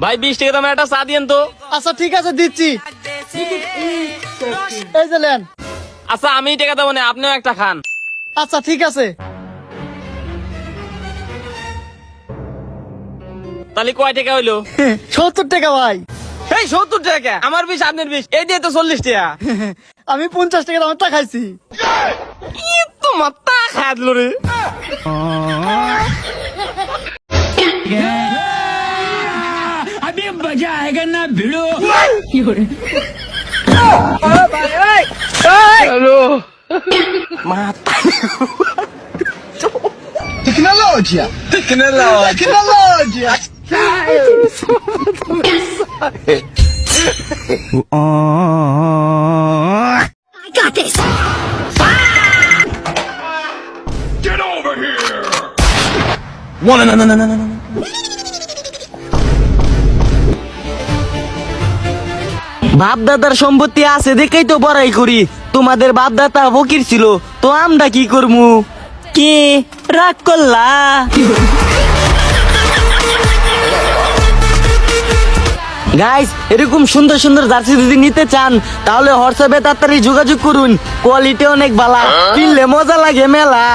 ভাই 20 টাকা দামের একটা চা দিয়েন তো। আচ্ছা ঠিক আছে দিচ্ছি, এই যে নেন। আচ্ছা আমি টাকা দেবো না, আপনিও একটা খান। আচ্ছা ঠিক আছে। তাহলে কয় টাকা হইলো? 70 টাকা ভাই। এই 70 টাকা আমার 20 আপনার 20, এই দিয়ে তো 40 টাকা। আমি 50 টাকা দামেরটা খাইছি। তো মাথা খায় দিল রে। अभी मजा आएगा ना भिड़ो। বাপ দাদার সম্পত্তি আছে দেখেই তো বড়াই করি। তোমাদের বাপ দাদা ফকির ছিল, তো আমরা কি করমু? কি রাগ করলা? গাইস, এরকম সুন্দর সুন্দর জার্সি যদি নিতে চান তাহলে হোয়াটসঅ্যাপে তাড়াতাড়ি যোগাযোগ করুন। কোয়ালিটি অনেক ভালো, কিনলে মজা লাগে মেলা।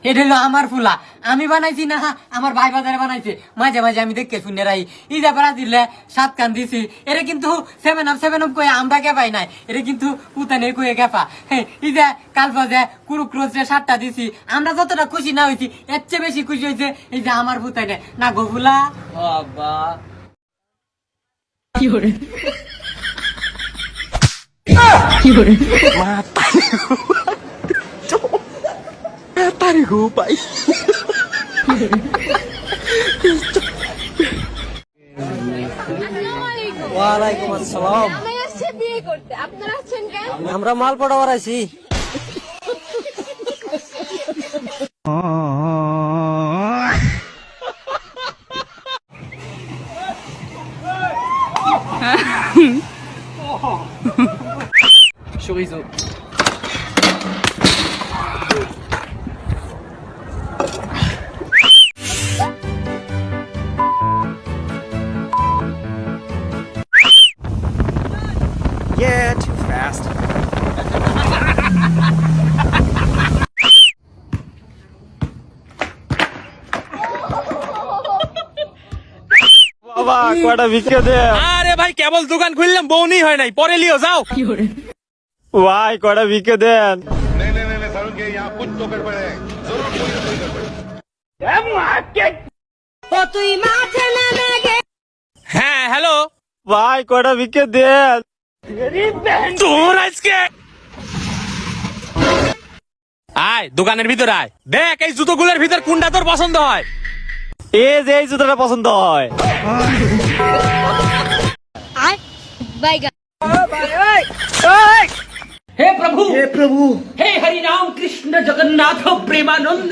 এটা হলো আমার ফুলা, আমি বানাইছি না, আমার ভাই বাজারে বানাইছে। মাঝে মাঝে আমি দেখে শুনে রাই ইজা পাড়া দিলে 7 কান দিছি। এটা কিন্তু 7 আপ কয়ে আমরা গেপাই নাই, এটা কিন্তু উতানে কয়ে গেপা। ইজা কাল বাজে কুরুক্রোসে 7টা দিছি। আমরা যতটা খুশি না হয়েছি এর চেয়ে বেশি খুশি হয়েছে এই যে আমার ভুতাইনে না গো ফুলা। বাবা কি করে কি করে ওয়ালাইকুম আসসালাম। আমি আসছি বিয়ে করতে, আপনারা আসছেন কেন? আমরা মাল পড়াবার আছি। বাবা কয়টা ভিক্ষা দে। আরে ভাই কেবল দোকান খুললাম, বউনি হয় নাই, পরে লিও যাও। ভাই কয়টা ভিক্ষা দেন। ও তুই মাঠে নেমে গে হ্যাঁ হ্যালো ভাই কয়টা ভিক্ষা দেন। তোর আজকে আয় দোকানের ভিতর আয়, দেখ এই জুতোগুলোর ভিতর কোনটা তোর পছন্দ হয়। এই যে এই জুতোটা পছন্দ হয়। আয় বাইগা हे प्रभु हे हरि राम कृष्ण जगन्नाथ प्रेमानंद,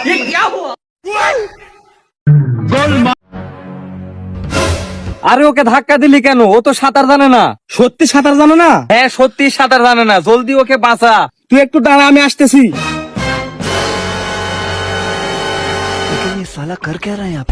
ये क्या हुआ? আরে ওকে ধাক্কা দিলি কেন? ও তো সাঁতার জানে না। সত্যি সাঁতার জানে না? হ্যাঁ সত্যি সাঁতার জানে না, জলদি ওকে বাঁচা। তুই একটু দাঁড়া, আমি আসতেছি। ये साला कर क्या रहा है आप?